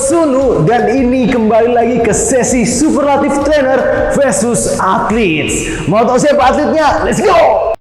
Sunu dan ini kembali lagi ke sesi Superlative Trainer versus Athletes. Mau tahu siapa atletnya? Let's go!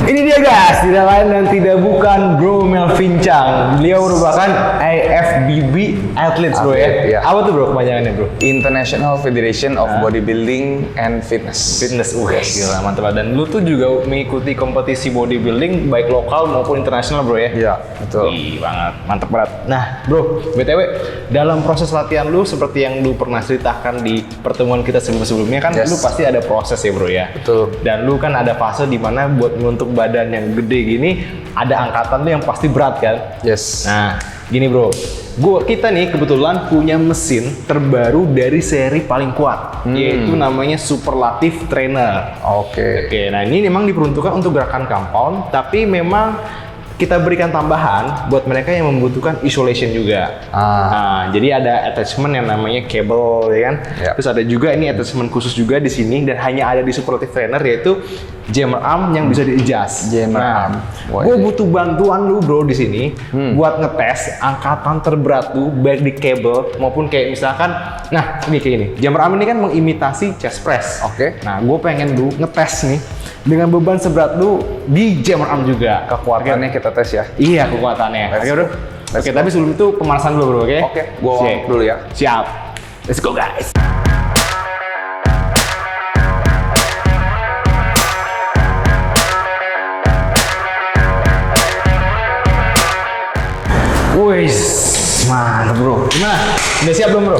Ini dia guys, tidak lain dan tidak bukan Bro Melvin Chang. Beliau merupakan IFBB Athletes bro ya. Apa tuh bro kepanjangannya bro? International Federation of Bodybuilding and Fitness. Gila mantap. Dan lu tuh juga mengikuti kompetisi bodybuilding baik lokal maupun internasional bro ya? Iya, betul. Wih banget, mantap banget. Nah bro, BTW dalam proses latihan lu seperti yang lu pernah ceritakan di pertemuan kita sebelumnya kan, lu pasti ada proses ya bro ya? Betul. Dan lu kan ada fase dimana buat untuk badan yang gede gini ada angkatan lu yang pasti berat kan? Yes. Nah gini bro, kita nih kebetulan punya mesin terbaru dari seri paling kuat, yaitu namanya Superlative Trainer. Oke. Nah ini memang diperuntukkan untuk gerakan compound, tapi memang kita berikan tambahan buat mereka yang membutuhkan isolation juga. Nah, jadi ada attachment yang namanya cable, ya kan? Terus ada juga ini attachment khusus juga di sini dan hanya ada di Superlative Trainer, yaitu jammer arm yang bisa di-adjust. Jammer arm. Gue butuh bantuan lu bro di sini buat ngetes angkatan terberat lu baik di cable maupun kayak misalkan, nah ini kayak gini. Jammer arm ini kan mengimitasi chest press. Oke. Nah, gue pengen lu ngetes nih dengan beban seberat lu di jammer arm juga. Kekuatannya kita tes ya. Iya, kekuatannya. Oke bro. Oke, tapi sebelum itu pemanasan dulu bro, oke? Oke, gua warm up dulu ya. Siap. Let's go guys. Wih, mantap bro. Gimana? Udah siap belum bro?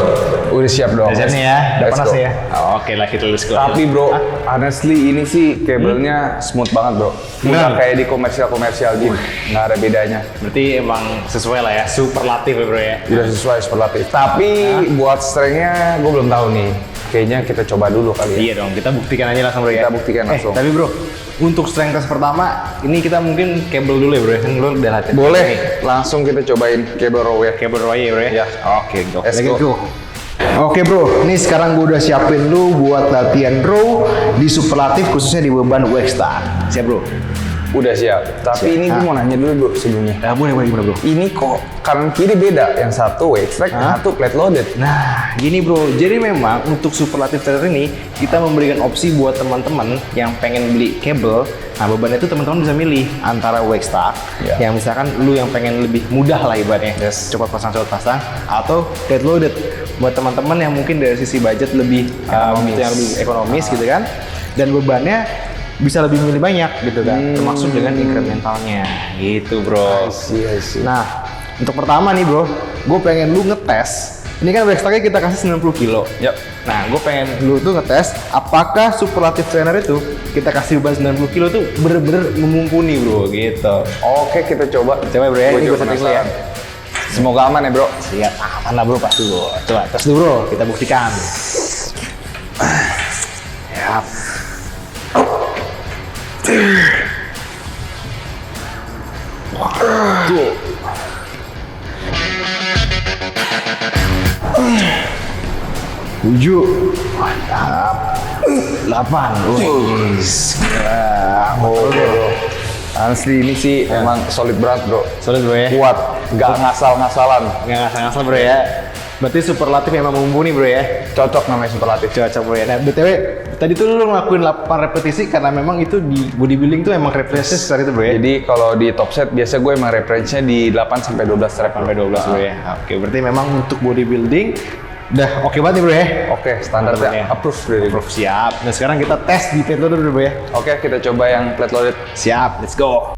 Udah siap dong. Udah siap nih ya, udah Let's panas go. ya. Oke lah kita let's go. Tapi bro, honestly ini sih kabelnya smooth banget bro. Nggak kayak di komersial gym, nggak ada bedanya. Berarti emang sesuai lah ya, superlatif ya bro ya. Udah sesuai superlatif. Tapi buat strength-nya gue belum tahu nih. Kayaknya kita coba dulu kali ya. Iya dong, kita buktikan aja langsung bro ya. Kita buktikan langsung. Tapi bro, untuk strength test pertama, ini kita mungkin cable dulu ya bro ya. Kan lu udah latihan. Boleh, langsung kita cobain cable row ya. Cable row ya bro ya. Ya. Oke, go. Let's Let's go. Oke bro, ini sekarang gue udah siapin lu buat latihan row di superlatif khususnya di beban waist bar. Siap bro? Udah siap. Tapi ini gue mau nanya dulu bro sebelumnya. Boleh gimana bro? Ini kok kanan kiri beda, yang satu weight stack, yang satu plate loaded. Nah, gini bro, jadi memang untuk Superlative Trainer ini kita memberikan opsi buat teman-teman yang pengen beli kabel. Nah, bebannya itu teman-teman bisa milih antara weight stack, yang misalkan lu yang pengen lebih mudah lah ibaratnya, cepat pasang, atau plate loaded buat teman-teman yang mungkin dari sisi budget lebih yang lebih ekonomis gitu kan, dan bebannya bisa lebih milih banyak gitu kan, termasuk dengan incrementalnya gitu bro. I see. Nah, untuk pertama nih bro, gue pengen lu ngetes. Ini kan waist stack-nya kita kasih 90 kilo. Yap. Nah, gue pengen lu tuh ngetes apakah Superlative Trainer itu kita kasih beban 90 kilo tuh bener-bener memumpuni bro gitu. Oke, kita coba. Coba bro ya, ini gue setting dulu ya. Semoga aman ya bro. Siap, aman lah bro pasti bro. Coba tes dulu bro, kita buktikan. Siap. Tuh. 7. Mantap. 8. Bro. Honestly ini sih emang solid berat bro. Solid bro ya. Kuat, nggak ngasal-ngasalan. Nggak ngasal-ngasal bro ya. Berarti superlatif emang mumpuni bro ya. Cocok namanya superlatif. Cocok bro ya. Nah BTW tadi tuh lu ngelakuin 8 repetisi karena memang itu di bodybuilding tuh emang referensinya seperti itu bro ya. Jadi kalau di top set biasa gue emang referensinya di 8 sampai 12 rep. Sampai 12 bro ya. Oke, berarti memang untuk bodybuilding udah oke banget nih bro ya. Oke, standarnya approve dari bro. Siap. Nah sekarang kita tes di plate loaded dulu bro ya. Oke, kita coba yang plate loaded. Siap, let's go.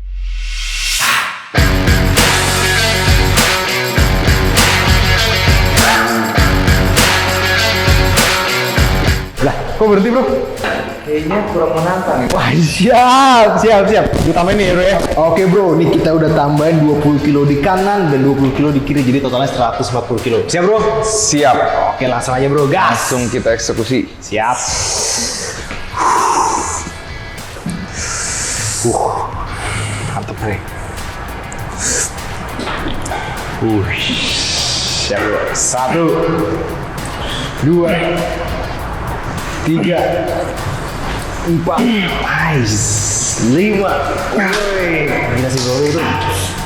Lah, kok berhenti bro? Kayaknya kurang menantang ya. Wah, siap. Gue tambahin nih bro ya. Oke bro, ini kita udah tambahin 20 kilo di kanan dan 20 kilo di kiri, jadi totalnya 140 kilo. Siap bro? Siap. Oke, langsung aja bro, gas. Langsung kita eksekusi. Siap. Mantap nih. Siap bro. 1, 2, 3, 4, nice. 5. Woi, gila sih bro itu.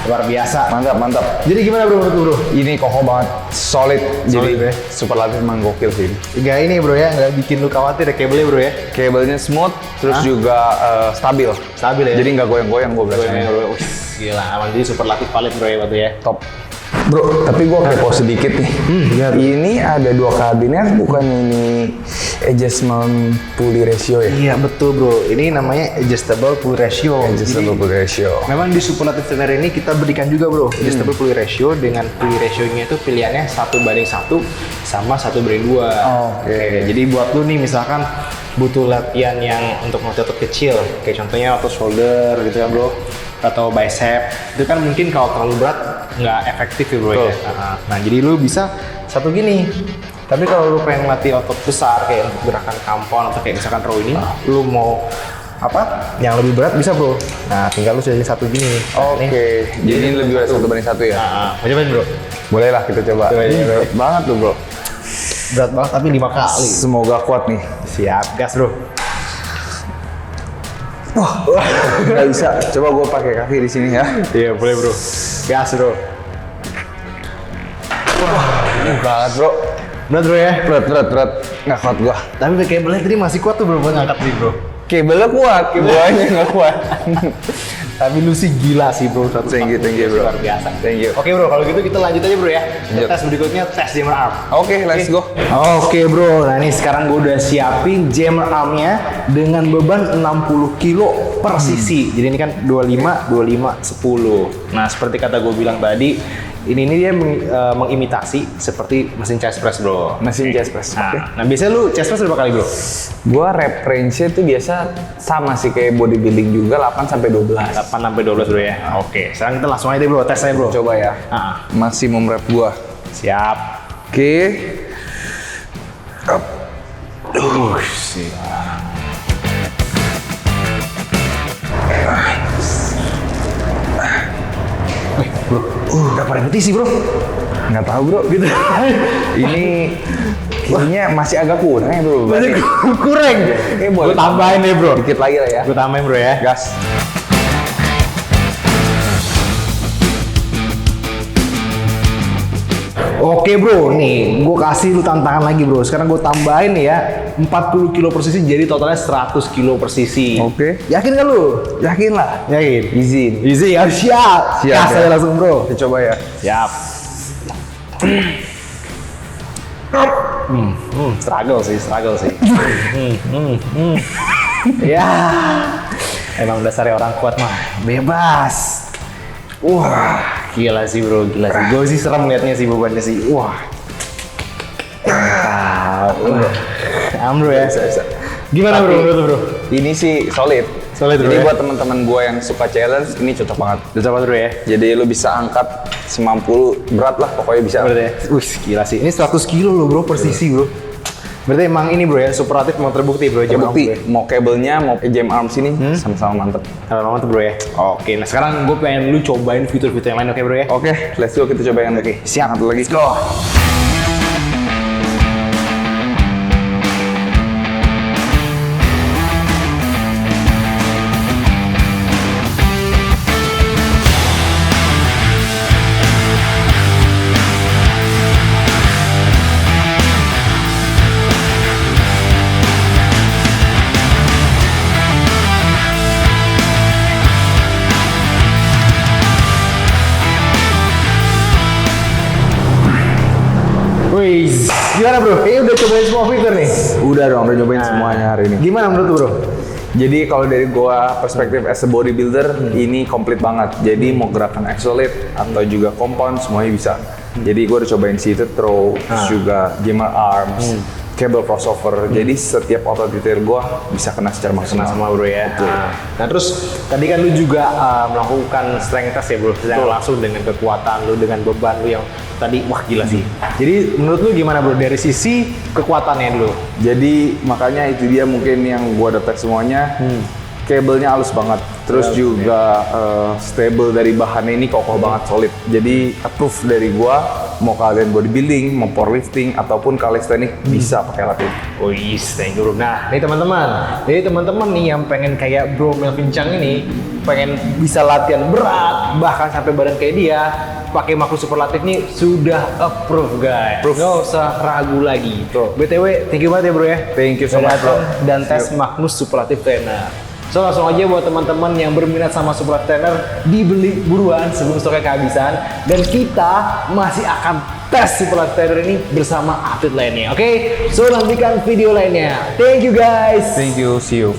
Luar biasa. Mantap. Jadi gimana bro menurut lu, bro? Ini kokoh banget, solid. Jadi ya. superlatif emang gokil sih. Enggak ini bro ya, nggak bikin lu khawatir ya kabelnya bro ya? Kabelnya smooth, terus juga stabil. Stabil ya? Jadi nggak goyang-goyang gue berasanya. Bro. Gila, aman. Jadi superlatif valid bro ya waktu ya? Top. Bro, tapi gue kepo sedikit nih. Ini ada 2 kabinet, bukan ini adjustment pulley ratio ya? Iya betul bro, ini namanya adjustable pulley ratio. Adjustable pulley ratio. Memang di superlative trainer ini kita berikan juga bro adjustable pulley ratio, dengan pulley ratio-nya itu pilihannya 1:1 sama 1:2. Oke. Jadi buat lu nih misalkan butuh latihan yang untuk otot kecil, kayak contohnya otot shoulder gitu kan bro, atau bicep, itu kan mungkin kalau terlalu berat nggak efektif ya bro ya. Nah jadi lu bisa satu gini. Tapi kalau lu pengen latih otot besar kayak untuk gerakan compound atau kayak misalkan row ini, lu mau apa yang lebih berat bisa bro. Nah tinggal lu jadi satu gini. Oke. Jadi ini lebih berat 1:1 ya? Mau cobain bro? Boleh lah kita coba. Coba, Ini coba. berat banget tuh bro. Berat banget tapi 5 kali. Semoga kuat nih. Siap, gas bro. Wah, nggak bisa. Coba gue pakai kaki di sini ya. Iya boleh bro. Gas bro. Banget bro. Berat bro ya? Berat. Nggak kuat gua. Tapi kabelnya tadi masih kuat tuh bro buat ngangkat nih bro. Kabelnya kuat, guanya nggak kuat. Tapi lu sih gila sih bro. Thank you bro. Luar biasa. Thank you. Oke bro, kalau gitu kita lanjut aja bro ya. Lanjut. Tes berikutnya tes jammer arm. Oke, let's go. Oke bro, nah ini sekarang gue udah siapin jammer armnya dengan beban 60 kilo per sisi. Jadi ini kan 25, 10. Nah seperti kata gue bilang tadi, ini dia mengimitasi seperti mesin chest press bro. Mesin chest press. Nah, Oke. nah biasanya lu chest press berapa kali bro? Gua rep range-nya tuh biasa sama sih kayak bodybuilding juga 8-12. 8-12 bro ya. Oke, sekarang kita langsung aja deh bro, tes aja bro. Coba ya. Maksimum rep gua. Siap. Oke. Up. Siap. Bro, berapa repetisi bro? Nggak tahu bro. Gitu. Ini kayaknya masih agak kurang ya bro. Masih kurang. Boleh Gue tambahin deh bro. Dikit lagi lah ya. Gue tambahin bro ya. Gas. Oke bro, nih gue kasih lu tantangan lagi bro. Sekarang gue tambahin nih ya 40 kilo per sisi, jadi totalnya 100 kilo per sisi. Oke. Yakin gak lu? Yakin lah. Yakin? Izin. Easy, harus siap. Siap, Gas ya. aja langsung bro. Kita coba ya. Siap. Struggle sih. Ya, emang dasarnya orang kuat mah bebas. Wah, gila sih bro, gila sih. Gue sih serem liatnya sih bebannya sih. Wah. Bro ya. Bisa. Gimana bro Tapi, menurut lu, bro? Ini sih solid. Solid, bro, Jadi ya? buat teman-teman gue yang suka challenge, ini cocok banget. Udah coba bro ya. Jadi lu bisa angkat semampu lu, berat lah pokoknya bisa. Berarti ya. Wih, gila sih. Ini 100 kilo loh bro per sisi bro. Berarti emang ini bro ya, superatif emang terbukti bro. jam arm, Terbukti, bro, ya. mau kabelnya, mau jam arm sini, sama-sama mantep. Kalau mantep bro ya. Oke, nah sekarang gue pengen lu cobain fitur-fitur yang lain, oke bro ya? Oke, let's go, kita coba yang lagi. Siap. Satu lagi. Let's go. Wih, gimana bro? Kayaknya udah cobain semua fitur nih. Udah dong, udah nyobain semuanya hari ini. Gimana menurut lu bro? Jadi kalau dari gua perspektif as a bodybuilder, ini komplit banget. Jadi mau gerakan isolate atau juga compound semuanya bisa. Jadi gua udah cobain seated row, terus juga jammer arms, cable crossover. Jadi setiap otot detail gua bisa kena secara maksimal. Sama bro ya. Nah terus tadi kan lu juga melakukan strength test ya bro, secara langsung dengan kekuatan lu, dengan beban lu yang tadi wah gila sih. Jadi menurut lu gimana bro dari sisi kekuatannya dulu? Jadi makanya itu dia mungkin yang gua dapat semuanya. kabelnya halus banget. Terus juga stable dari bahannya ini kokoh banget, solid. Jadi approve dari gua, mau kalian bodybuilding, mau powerlifting ataupun calisthenics bisa pakai alat ini. Wih, thank you bro. Nah, nih teman-teman nih yang pengen kayak Bro Melvin Chang ini, pengen bisa latihan berat, bahkan sampai badan kayak dia, pakai Magnus Superlatif nih sudah approve guys. Nggak usah ragu lagi. BTW, thank you banget ya bro ya. Thank you so much bro. Dan tes Magnus Superlatif Trainer. So langsung aja buat teman-teman yang berminat sama Superlatif Trainer, dibeli buruan sebelum stoknya kehabisan. Dan kita masih akan tes Superlatif Trainer ini bersama atlet lainnya. Oke, so nantikan video lainnya. Thank you guys. Thank you, see you.